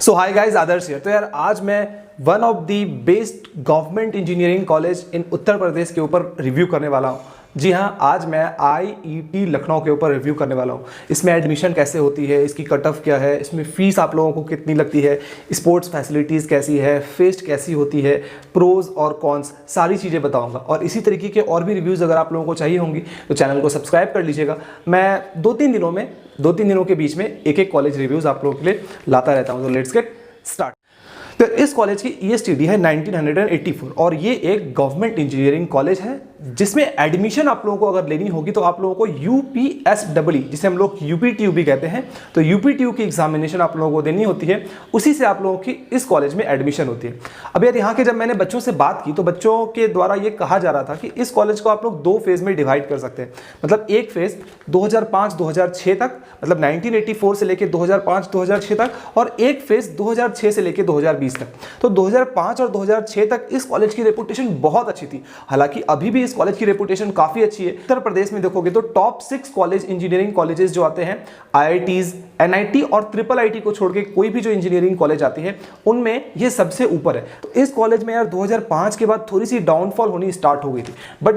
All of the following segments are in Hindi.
So hi guys, Adarsh here. तो यार आज मैं one of the best government engineering college in Uttar Pradesh के ऊपर रिव्यू करने वाला हूँ। जी हाँ, आज मैं आईईटी लखनऊ के ऊपर रिव्यू करने वाला हूँ। इसमें एडमिशन कैसे होती है, इसकी कट ऑफ क्या है, इसमें फीस आप लोगों को कितनी लगती है, स्पोर्ट्स फैसिलिटीज़ कैसी है, फेस्ट कैसी होती है, प्रोज और कॉन्स, सारी चीज़ें बताऊँगा। और इसी तरीके के और भी रिव्यूज़ अगर आप लोगों को चाहिए होंगी तो चैनल को सब्सक्राइब कर लीजिएगा। मैं दो तीन दिनों के बीच में एक कॉलेज रिव्यूज़ आप लोगों के लिए लाता रहता हूँ। तो लेट्स गेट स्टार्ट। तो इस कॉलेज की ईएसटीडी है 1984 और ये एक गवर्नमेंट इंजीनियरिंग कॉलेज है जिसमें एडमिशन आप लोगों को अगर लेनी होगी तो आप लोगों को यूपीएसडब्ल्यू, जिसे हम लोग यूपीटीयू भी कहते हैं, तो यूपीटीयू की एग्जामिनेशन आप लोगों को देनी होती है। उसी से आप लोगों की इस कॉलेज में एडमिशन होती है। अब यार यहाँ के जब मैंने बच्चों से बात की तो बच्चों के द्वारा ये कहा जा रहा था कि इस कॉलेज को आप लोग दो फेज में डिवाइड कर सकते हैं। मतलब एक फेज 2005-2006 तक, मतलब 1984 से लेकर 2005-2006 तक, और एक फेज 2006 से लेकर 2020 तक। तो 2005 और 2006 तक इस कॉलेज की रेपुटेशन बहुत अच्छी थी। हालांकि अभी भी इस कॉलेज की रेपुटेशन काफी अच्छी है। उत्तर प्रदेश में देखोगे तो टॉप 6 कॉलेज, इंजीनियरिंग कॉलेजेस जो आते हैं, आईआईटीज, एनआईटी और ट्रिपल आईटी को छोड़ के कोई भी जो इंजीनियरिंग कॉलेज आती है उनमें ये सबसे ऊपर है। तो इस कॉलेज में यार 2005 के बाद थोड़ी सी डाउनफॉल होनी स्टार्ट हो गई थी। But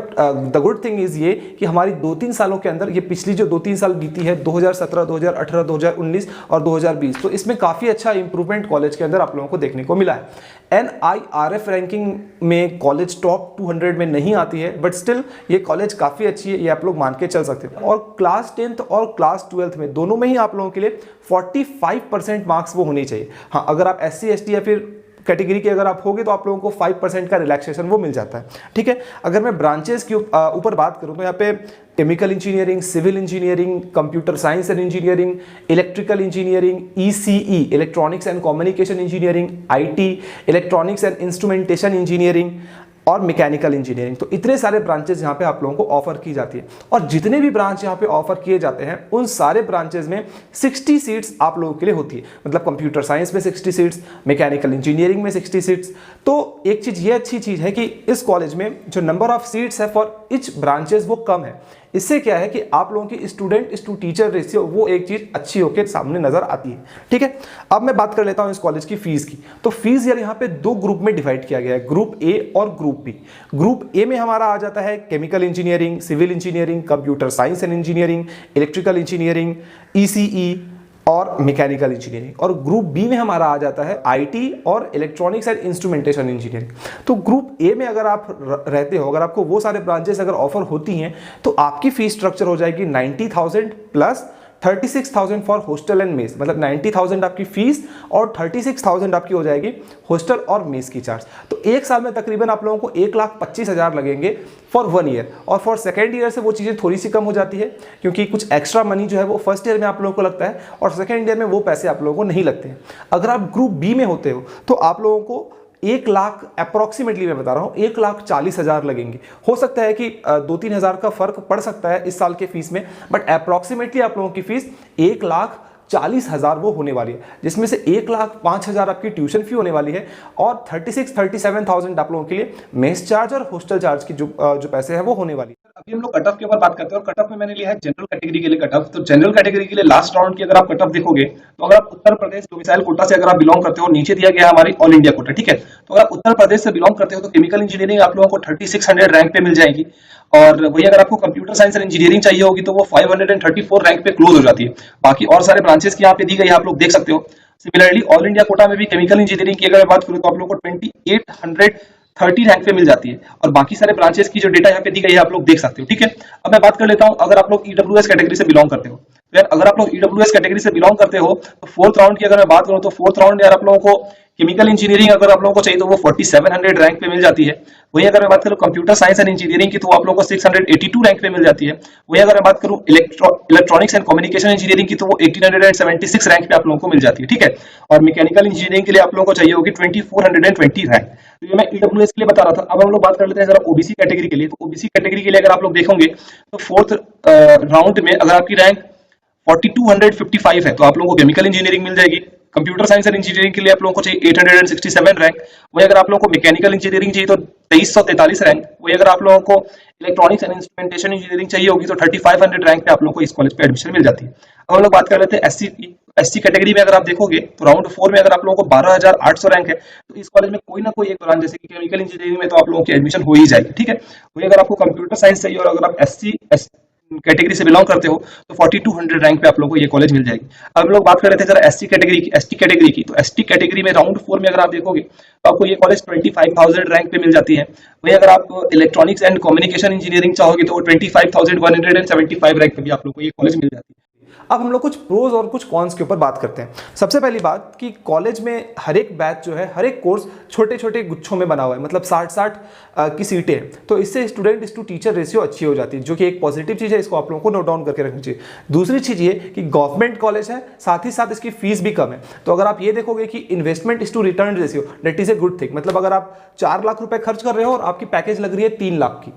the good thing is ये कि हमारी 2-3 सालों के अंदर, ये पिछली जो 2-3 साल बीती है, 2017, 2018, 2019 और 2020, तो इसमें काफी अच्छा इंप्रूवमेंट कॉलेज के अंदर आप लोगों को देखने को मिला है। NIRF रैंकिंग में कॉलेज टॉप 200 में नहीं आती है, बट स्टिल ये कॉलेज काफ़ी अच्छी है, ये आप लोग मान के चल सकते हैं। और क्लास 10th और क्लास 12th में दोनों में ही आप लोगों के लिए 45% मार्क्स वो होने चाहिए। हाँ, अगर आप SC ST या फिर कैटेगरी के अगर आप होगे तो आप लोगों को 5% का रिलैक्सेशन वो मिल जाता है। ठीक है, अगर मैं ब्रांचेस की ऊपर बात करूं तो यहाँ पे chemical engineering, civil engineering, computer science and engineering, electrical engineering, ECE electronics and communication engineering, IT electronics and instrumentation engineering और मैकेनिकल इंजीनियरिंग, तो इतने सारे ब्रांचेस यहाँ पे आप लोगों को ऑफर की जाती है। और जितने भी ब्रांच यहाँ पे ऑफर किए जाते हैं उन सारे ब्रांचेस में 60 सीट्स आप लोगों के लिए होती है। मतलब कंप्यूटर साइंस में 60 सीट्स, मैकेनिकल इंजीनियरिंग में 60 सीट्स। तो एक चीज़ ये अच्छी चीज़ है कि इस कॉलेज में जो नंबर ऑफ सीट्स है फॉर ईच ब्रांचेस वो कम है। इससे क्या है कि आप लोगों की स्टूडेंट टू टीचर रेशियो वो एक चीज़ अच्छी होकर सामने नजर आती है। ठीक है, अब मैं बात कर लेता हूँ इस कॉलेज की फीस की। तो फीस यार यहाँ पे 2 ग्रुप में डिवाइड किया गया है, ग्रुप ए और ग्रुप बी। ग्रुप ए में हमारा आ जाता है chemical engineering, civil engineering, computer science and engineering, electrical engineering, ECE और मैकेनिकल इंजीनियरिंग। और ग्रुप बी में हमारा आ जाता है IT और इलेक्ट्रॉनिक्स एंड इंस्ट्रूमेंटेशन इंजीनियरिंग। तो ग्रुप ए में अगर आप रहते हो, अगर आपको वो सारे ब्रांचेस अगर ऑफर होती हैं तो आपकी फीस स्ट्रक्चर हो जाएगी 90,000 plus 36,000 for hostel and mess. मतलब 90,000 आपकी फीस और 36,000 आपकी हो जाएगी हॉस्टल और मेस की चार्ज। तो एक साल में तकरीबन आप लोगों को 1,25,000 लगेंगे फॉर 1 ईयर। और फॉर सेकेंड ईयर से वो चीज़ें थोड़ी सी कम हो जाती है, क्योंकि कुछ एक्स्ट्रा मनी जो है वो फर्स्ट ईयर में आप लोगों को लगता है और सेकेंड ईयर में वो पैसे आप लोगों को नहीं लगते हैं। अगर आप ग्रुप बी में होते हो तो आप लोगों को 1 लाख अप्रोक्सीमेटली, मैं बता रहा हूँ, 1,40,000 लगेंगे। हो सकता है कि 2-3 हज़ार का फर्क पड़ सकता है इस साल के फीस में, बट अप्रोक्सीमेटली आप लोगों की फीस 1,40,000 वो होने वाली है, जिसमें से 1,05,000 आपकी ट्यूशन फी होने वाली है और 37,000 आप लोगों के लिए मेस चार्ज और हॉस्टल चार्ज की जो पैसे हैं वो होने वाली है। अभी हम लोग कट ऑफ के ऊपर बात करते हैं और कट ऑफ में मैंने लिया है जनरल कैटेगरी के लिए कट ऑफ। तो जनरल कैटेगरी के लिए लास्ट राउंड की अगर आप कट ऑफ देखोगे तो अगर आप उत्तर प्रदेश डोमिसाइल कोटा से अगर आप बिलोंग करते हो, नीचे दिया गया है हमारी ऑल इंडिया कोटा। ठीक है, तो अगर आप उत्तर प्रदेश से बिलोंग करते हो तो केमिकल इंजीनियरिंग आप लोगों को 3600 रैंक पे मिल जाएगी। और वही अगर आपको कंप्यूटर साइंस एंड इंजीनियरिंग चाहिए होगी तो वो 534 रैंक पे क्लोज हो जाती है। बाकी और सारे ब्रांचेस की यहाँ पे दी गई, आप लोग देख सकते हो। सिमिलरली ऑल इंडिया कोटा में भी केमिकल इंजीनियरिंग की अगर बात करूँ तो आप लोगों को 2830 रैंक पे मिल जाती है। और बाकी सारे ब्रांचेस की जो डेटा यहाँ पे दी गई है आप लोग देख सकते हो। ठीक है, अब मैं बात कर लेता हूँ अगर आप लोग EWS कैटेगरी से बिलोंग करते हो। यार अगर आप लोग EWS कैटेगरी से बिलोंग करते हो तो 4th राउंड की अगर मैं बात करूँ तो 4th राउंड यार आप लोगों को केमिकल इंजीनियरिंग अगर आप लोगों को चाहिए तो वो 4700 रैंक पे मिल जाती है। वही अगर मैं बात करूँ कंप्यूटर साइंस एंड इंजीनियरिंग की तो आप लोगों को 682 रैंक पे मिल जाती है। वही अगर मैं बात करूँ इलेक्ट्रॉनिक्स एंड कम्युनिकेशन इंजीनियरिंग की तो वो 1876 रैंक पे आप लोगों को मिल जाती है। ठीक है, और मैकेनिकल इंजीनियरिंग के लिए आप लोगों को चाहिए होगी 2420 रैंक। तो ये मैं EWS के लिए बता रहा था। अब हम लोग बात कर लेते हैं जरा OBC कैटेगरी के लिए। तो OBC कैटेगरी के लिए अगर आप लोग देखोगे तो 4th राउंड में अगर आपकी रैंक 4255 है तो आप लोगों को केमिकल इंजीनियरिंग मिल जाएगी। कंप्यूटर साइंस एंड इंजीनियरिंग के लिए आप लोगों को चाहिए 867 रैंक। वही अगर आप लोगों को मैकेनिकल इंजीनियरिंग चाहिए तो 2343 रैंक। वही अगर आप लोगों को इलेक्ट्रॉनिक्स एंड इंस्ट्रूमेंटेशन इंजीनियरिंग चाहिए होगी तो 3500 रैंक पे आप लोगों को इस कॉलेज पे एडमिशन मिल जाती है। अब हम लोग बात कर रहे थे एससी की। एससी कैटेगरी में अगर आप देखोगे तो राउंड 4 में अगर आप लोगों को 12800 रैंक है तो इस कॉलेज में कोई ना कोई एक ब्रांच, जैसे कि केमिकल इंजीनियरिंग में, तो आप लोगों की एडमिशन हो ही जाएगी, ठीक है। वही अगर आपको कंप्यूटर साइंस चाहिए और अगर आप एससी कैटेगरी से बिलोंग करते हो तो 4200 रैंक पे आप लोगों को ये कॉलेज मिल जाएगी। अब हम लोग बात कर रहे थे जरा एसटी कैटेगरी की, तो एसटी कैटेगरी में राउंड 4 में अगर आप देखोगे तो आपको ये कॉलेज 25,000 रैंक पे मिल जाती है। वही अगर आप इलेक्ट्रॉनिक्स एंड कम्युनिकेशन इंजीनियरिंग चाहोगे तो वो 25,175 रैंक पे भी आप लोग को ये कॉलेज मिल जाती है। अब हम लोग कुछ प्रोज और कुछ कॉन्स के ऊपर बात करते हैं। सबसे पहली बात कि कॉलेज में हर एक बैच जो है, हर एक कोर्स छोटे छोटे गुच्छों में बना हुआ है, मतलब 60-60 की सीटें हैं, तो इससे स्टूडेंट टू टीचर रेशियो अच्छी हो जाती है, जो कि एक पॉजिटिव चीज़ है। इसको आप लोगों को नोट डाउन करके रखनी चाहिए। दूसरी चीज़ ये कि गवर्नमेंट कॉलेज है, साथ ही साथ इसकी फीस भी कम है। तो अगर आप ये देखोगे कि investment to return ratio, that is a good thing. मतलब अगर आप 4 लाख रुपए खर्च कर रहे हो और आपकी पैकेज लग रही है 3 लाख की,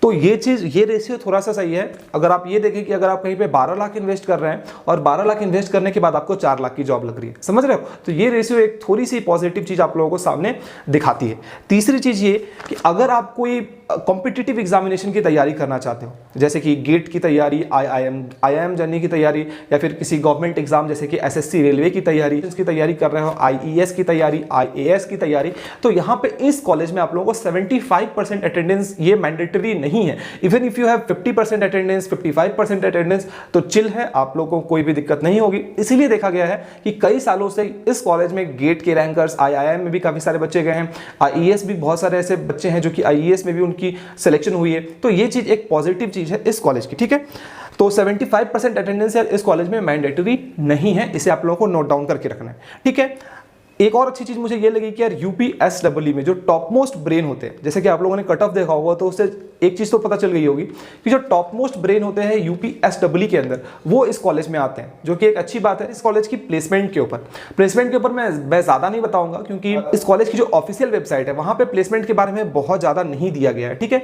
तो ये चीज़, ये रेशियो थोड़ा सा सही है। अगर आप ये देखें कि अगर आप कहीं पे 12 लाख इन्वेस्ट कर रहे हैं और 12 लाख इन्वेस्ट करने के बाद आपको 4 लाख की जॉब लग रही है, समझ रहे हो, तो ये रेशियो एक थोड़ी सी पॉजिटिव चीज़ आप लोगों को सामने दिखाती है। तीसरी चीज़ ये कि अगर आप कोई कॉम्पिटिटिव एग्जामिनेशन की तैयारी करना चाहते हो, जैसे कि गेट की तैयारी, आईआईएम जननी की तैयारी, या फिर किसी गवर्नमेंट एग्जाम जैसे कि एसएससी रेलवे की तैयारी, इसकी तैयारी कर रहे हो, आईईएस की तैयारी, आईएएस की तैयारी, तो यहाँ पे इस कॉलेज में आप लोगों को 75% अटेंडेंस ये मैंडेटरी नहीं है। Even if you have 50% attendance, 55% attendance, तो चिल है, आप लोगों को कोई भी दिक्कत नहीं होगी। इसीलिए देखा गया है कि कई सालों से इस कॉलेज में गेट के रैंकर्स, आईआईएम में भी काफी सारे बच्चे गए हैं, आईईएस भी बहुत सारे ऐसे बच्चे हैं जो कि आईईएस में भी उनकी सिलेक्शन हुई है। तो ये चीज एक पॉजिटिव चीज है इस कॉलेज की, ठीक है। तो 75% अटेंडेंस इस कॉलेज में मैंडेटरी नहीं है, इसे आप लोगों को नोट डाउन करके रखना है, ठीक है। एक और अच्छी चीज मुझे ये लगी कि यार यूपीएसडब्ल्यू में जो टॉप मोस्ट ब्रेन होते हैं, जैसे कि आप लोगों ने कट ऑफ देखा होगा तो उससे एक चीज तो पता चल गई होगी कि जो टॉप मोस्ट ब्रेन होते हैं यूपीएसडब्ल्यू के अंदर, वो इस कॉलेज में आते हैं, जो कि एक अच्छी बात है। इस कॉलेज की प्लेसमेंट के ऊपर मैं ज्यादा नहीं बताऊंगा, क्योंकि इस कॉलेज की जो ऑफिशियल वेबसाइट है वहां पे प्लेसमेंट के बारे में बहुत ज्यादा नहीं दिया गया है, ठीक है।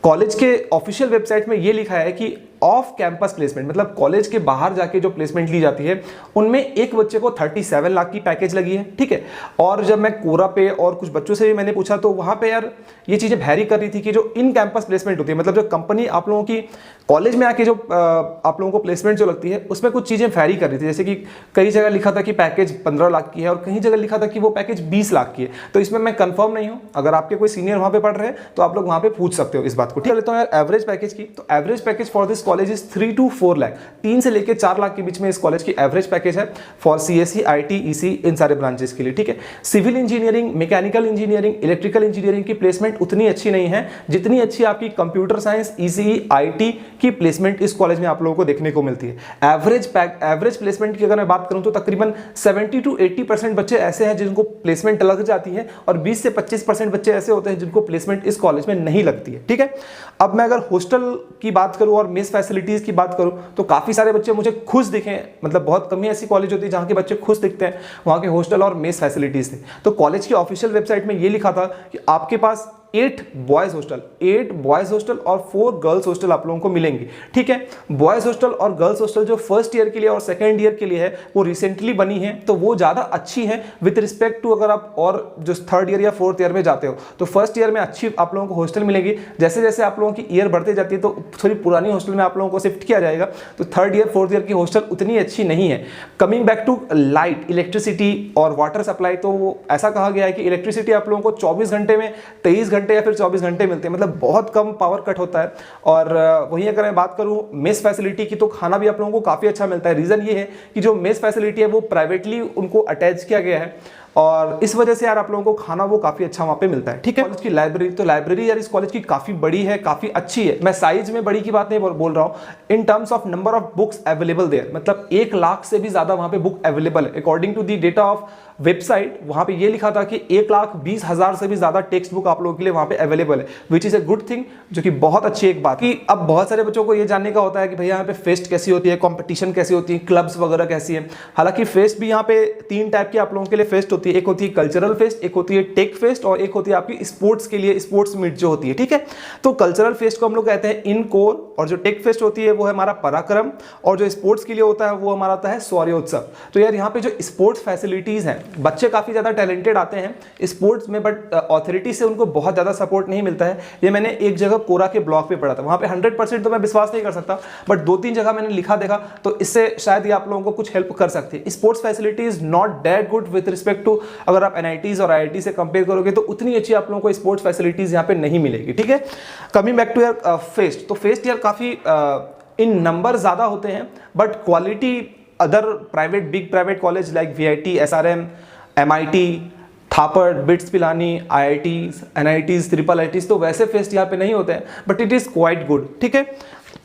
कॉलेज के ऑफिशियल वेबसाइट में ये लिखा है कि ऑफ कैंपस प्लेसमेंट, मतलब कॉलेज के बाहर जाके जो प्लेसमेंट ली जाती है उनमें एक बच्चे को 37 लाख की पैकेज लगी है, ठीक है। और जब मैं कोरा पे और कुछ बच्चों से भी मैंने पूछा तो वहां पे यार ये चीजें वैरी कर रही थी कि जो इन कैंपस प्लेसमेंट होती है, मतलब जो कंपनी आप लोगों की कॉलेज में आके जो आप लोगों को प्लेसमेंट जो लगती है उसमें कुछ चीजें वैरी कर रही थी। जैसे कि कई जगह लिखा था कि पैकेज 15 लाख की है और कहीं जगह लिखा था कि वो पैकेज 20 लाख की है। तो इसमें मैं कंफर्म नहीं हूं, अगर आपके कोई सीनियर वहां पे पढ़ रहे हैं तो आप लोग वहां पे पूछ सकते हो इस बात को, ठीक है। लेता हूं यार एवरेज पैकेज की, तो average package for this college is 3 to 4 lakh, 3 से लेकर 4 लाख के बीच में इस कॉलेज की एवरेज पैकेज है फॉर सीएससी, आईटी, ईसी, इन सारे ब्रांचेस के लिए, ठीक है। Civil engineering, mechanical engineering, electrical engineering की प्लेसमेंट उतनी अच्छी नहीं है जितनी अच्छी आपकी कंप्यूटर साइंस, ईसीई, आईटी की प्लेसमेंट इस कॉलेज में आप लोगों को देखने को मिलती है। एवरेज प्लेसमेंट की अगर मैं बात करूं तो तकरीबन 70 to 80% बच्चे ऐसे हैं जिनको प्लेसमेंट लग जाती है और 20 से 25% बच्चे ऐसे होते हैं जिनको प्लेसमेंट इस कॉलेज में नहीं लगती है, ठीक है। अब मैं अगर हॉस्टल की बात करूं और मेस फैसिलिटीज की बात करूं तो काफी सारे बच्चे मुझे खुश दिखे, मतलब बहुत कम ही ऐसी कॉलेज होती है जहां के बच्चे खुश दिखते हैं वहां के हॉस्टल और मेस फैसिलिटीज थे। तो कॉलेज की ऑफिशियल वेबसाइट में ये लिखा था कि आपके पास 8 बॉयज हॉस्टल और 4 गर्ल्स हॉस्टल आप लोगों को मिलेंगे, ठीक है। बॉयज हॉस्टल और गर्ल्स हॉस्टल जो फर्स्ट ईयर के लिए और सेकंड ईयर के लिए है वो रिसेंटली बनी है, तो वो ज्यादा अच्छी है विद रिस्पेक्ट टू अगर आप और जो थर्ड ईयर या फोर्थ ईयर में जाते हो। तो फर्स्ट ईयर में अच्छी आप लोगों को हॉस्टल मिलेगी, जैसे जैसे आप लोगों की ईयर बढ़ते जाती है तो थोड़ी पुरानी हॉस्टल में आप लोगों को शिफ्ट किया जाएगा। तो थर्ड ईयर फोर्थ ईयर की हॉस्टल उतनी अच्छी नहीं है। Coming back to light, electricity और वाटर सप्लाई, तो ऐसा कहा गया है कि इलेक्ट्रिसिटी आप लोगों को 24 घंटे में 23 घंटे या फिर 24 घंटे मिलते हैं, मतलब बहुत कम पावर कट होता है। और वहीं अगर मैं बात करूं मेस फैसिलिटी की तो खाना भी आप लोगों को काफी अच्छा मिलता है। रीजन ये है कि जो मेस फैसिलिटी है वो प्राइवेटली उनको अटैच किया गया है और इस वजह से यार आप लोगों को खाना वो काफी अच्छा वहां पे मिलता है, ठीक है। कॉलेज की लाइब्रेरी, तो लाइब्रेरी यार इस कॉलेज की काफी बड़ी है, काफी अच्छी है। मैं साइज में बड़ी की बात नहीं बोल रहा हूं, in terms of number of books available there, मतलब 1 लाख से भी ज्यादा वहां पे बुक अवेलेबल है। According to the data of website वहां पे ये लिखा था कि 1,20,000 से भी ज्यादा टेक्स्ट बुक आप लोगों के लिए वहां पे अवेलेबल है, which is a good thing, जो कि बहुत अच्छी एक बात। कि अब बहुत सारे बच्चों को ये जानने का होता है कि भैया यहाँ पे फेस्ट कैसी होती है, कंपटीशन कैसी होती है, क्लब्स वगैरह कैसी है। हालांकि फेस्ट भी यहाँ पे 3 टाइप की आप लोगों के लिए फेस्ट होती है। होती है, एक होती है कल्चरल फेस्ट, एक होती है टेक फेस्ट और एक होती है आपकी स्पोर्ट्स के लिए स्पोर्ट्स मीट जो होती है, ठीक है। तो कल्चरल फेस्ट को हम लोग कहते हैं इन कोर, और जो टेक फेस्ट होती है वो है हमारा पराक्रम, और जो स्पोर्ट्स के लिए होता है वो हमारा होता है शौर्योत्सव। तो यार यहाँ पे जो स्पोर्ट्स फैसिलिटीज हैं, बच्चे काफी ज्यादा टैलेंटेड आते हैं स्पोर्ट्स में, बट अथॉरिटी से उनको बहुत ज्यादा सपोर्ट नहीं मिलता है। ये मैंने एक जगह कोरा के ब्लॉग पे पढ़ा था, वहां पे 100% तो मैं विश्वास नहीं कर सकता, बट 2-3 जगह मैंने लिखा देखा, तो इससे शायद ये आप लोगों को कुछ हेल्प कर सकती है। Sports facility is not that good with respect to, अगर आप एनआईटीज और आईआईटी से कंपेयर करोगे तो उतनी अच्छी आप लोगों को स्पोर्ट्स फैसिलिटीज यहाँ पे नहीं मिलेगी, ठीक है। कमिंग बैक टू यार फेस्ट, तो फेस्ट यार काफी इन नंबर ज्यादा होते हैं, but quality other private big private college like VIT, SRM, MIT, Thapar, BITS Pilani, IITs, NITs, triple ITs, तो वैसे फेस्ट यहाँ पे नहीं होते हैं, but it is quite good, ठीक है।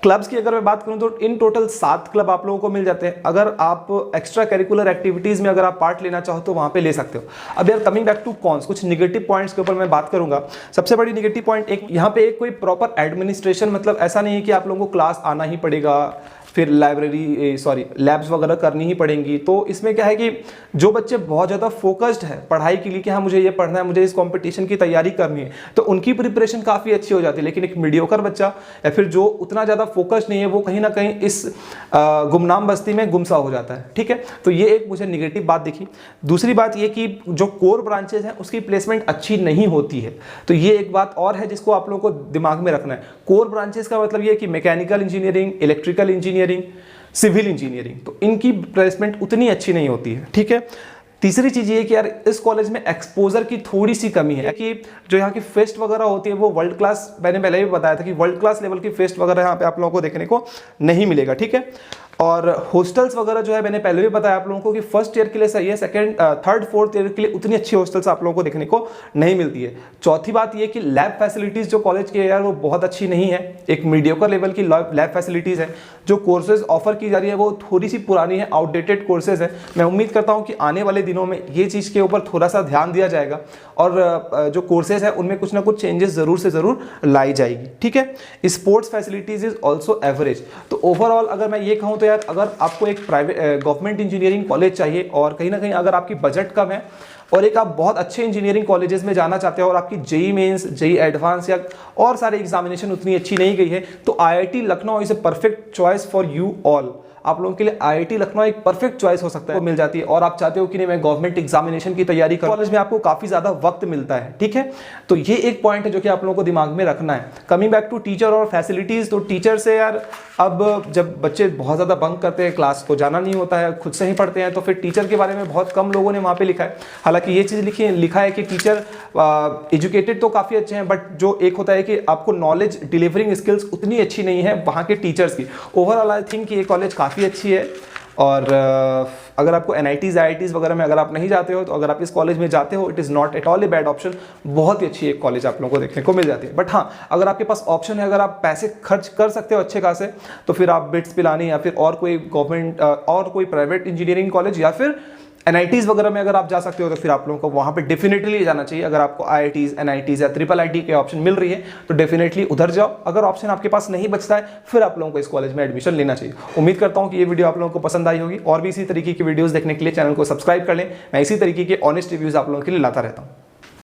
क्लब्स की अगर मैं बात करूं तो इन टोटल 7 क्लब आप लोगों को मिल जाते हैं। अगर आप एक्स्ट्रा करिकुलर एक्टिविटीज में अगर आप पार्ट लेना चाहो तो वहां पे ले सकते हो। अब यार कमिंग बैक टू कॉन्स, कुछ निगेटिव पॉइंट्स के ऊपर मैं बात करूंगा। सबसे बड़ी निगेटिव पॉइंट, एक यहाँ पे एक कोई प्रॉपर एडमिनिस्ट्रेशन, मतलब ऐसा नहीं है कि आप लोगों को क्लास आना ही पड़ेगा, फिर लैब्स वगैरह करनी ही पड़ेंगी। तो इसमें क्या है कि जो बच्चे बहुत ज़्यादा फोकस्ड है पढ़ाई के लिए कि हाँ मुझे ये पढ़ना है, मुझे इस कंपटीशन की तैयारी करनी है, तो उनकी प्रिपरेशन काफ़ी अच्छी हो जाती है। लेकिन एक मीडियोकर बच्चा या फिर जो उतना ज़्यादा फोकस्ड नहीं है, वो कहीं ना कहीं इस गुमनाम बस्ती में गुमसा हो जाता है, ठीक है। तो ये एक मुझे निगेटिव बात दिखी। दूसरी बात ये कि जो कोर ब्रांचेज हैं उसकी प्लेसमेंट अच्छी नहीं होती है, तो ये एक बात और है जिसको आप लोगों को दिमाग में रखना है। कोर ब्रांचेज का मतलब ये कि mechanical engineering, electrical engineering, civil engineering, तो इनकी प्लेसमेंट उतनी अच्छी नहीं होती है, ठीक है। तीसरी चीज ये कि यार इस कॉलेज में एक्सपोजर की थोड़ी सी कमी है कि जो यहाँ की फेस्ट वगैरह होती है वो वर्ल्ड क्लास, मैंने पहले भी बताया था कि वर्ल्ड क्लास लेवल की फेस्ट वगैरह यहाँ पे आप लोगों को देखने को नहीं मिलेगा, ठीक है। और हॉस्टल्स वगैरह जो है मैंने पहले भी बताया आप लोगों को कि फर्स्ट ईयर के लिए सही है, सेकंड थर्ड फोर्थ ईयर के लिए उतनी अच्छी हॉस्टल्स आप लोगों को देखने को नहीं मिलती है। चौथी बात ये कि लैब फैसिलिटीज जो कॉलेज की है यार वो बहुत अच्छी नहीं है, एक मीडियोकर लेवल की लैब फैसिलिटीज है। जो कोर्सेज ऑफर की जा रही है वो थोड़ी सी पुरानी है, आउटडेटेड कोर्सेज है। मैं उम्मीद करता हूँ कि आने वाले दिनों में ये चीज़ के ऊपर थोड़ा सा ध्यान दिया जाएगा और जो कोर्सेज है उनमें कुछ ना कुछ चेंजेस जरूर से जरूर लाई जाएगी, ठीक है। Sports facilities is also average. तो ओवरऑल अगर मैं ये कहूँ तो यार अगर आपको एक प्राइवेट गवर्नमेंट इंजीनियरिंग कॉलेज चाहिए और कहीं ना कहीं अगर आपकी बजट कम है और एक आप बहुत अच्छे इंजीनियरिंग कॉलेजेस में जाना चाहते हो और आपकी जेई मेंस, जेई एडवांस या और सारे एग्जामिनेशन उतनी अच्छी नहीं गई है, तो IIT Lucknow is a perfect choice for you all. आप लोगों के लिए आईआईटी लखनऊ एक परफेक्ट चॉइस हो सकता है, वो मिल जाती है। और आप चाहते हो कि नहीं मैं गवर्नमेंट एग्जामिनेशन की तैयारी करूं, कॉलेज में आपको काफी ज्यादा वक्त मिलता है, ठीक है। तो ये एक पॉइंट है जो कि आप लोगों को दिमाग में रखना है। कमिंग बैक टू टीचर और फैसिलिटीज, तो टीचर से यार अब जब बच्चे बहुत ज्यादा बंक करते हैं, क्लास को जाना नहीं होता है, खुद से ही पढ़ते हैं, तो फिर टीचर के बारे में बहुत कम लोगों ने वहां पे लिखा है। हालांकि ये चीज लिखा है कि टीचर एजुकेटेड तो काफी अच्छे हैं, बट जो एक होता है कि आपको नॉलेज डिलीवरिंग स्किल्स उतनी अच्छी नहीं है वहाँ के टीचर्स की। ओवरऑल आई थिंक ये कॉलेज काफ़ी अच्छी है। और अगर आपको एनआईटीज, आईआईटीज वगैरह में अगर आप नहीं जाते हो, तो अगर आप इस कॉलेज में जाते हो, it is not at all a bad option. बहुत ही अच्छी एक कॉलेज आप लोगों को देखने को मिल जाती है। बट हाँ, अगर आपके पास ऑप्शन है, अगर आप पैसे खर्च कर सकते हो अच्छे खासे, तो फिर आप बिट्स पिलानी या फिर और कोई गवर्नमेंट और कोई प्राइवेट इंजीनियरिंग कॉलेज या फिर एनआईटीज वगैरह में अगर आप जा सकते हो, तो फिर आप लोगों को वहाँ पे डेफिनेटली जाना चाहिए। अगर आपको आईआईटीज, एनआईटीज या ट्रिपल आईटी के ऑप्शन मिल रही है तो डेफिनेटली उधर जाओ। अगर ऑप्शन आपके पास नहीं बचता है, फिर आप लोगों को इस कॉलेज में एडमिशन लेना चाहिए। उम्मीद करता हूँ कि ये वीडियो आप लोगों को पसंद आई होगी। और भी इसी तरीके की वीडियोस देखने के लिए चैनल को सब्सक्राइब कर लें। मैं इसी तरीके के ऑनेस्ट रिव्यूज आप लोगों के लिए लाता रहता हूँ।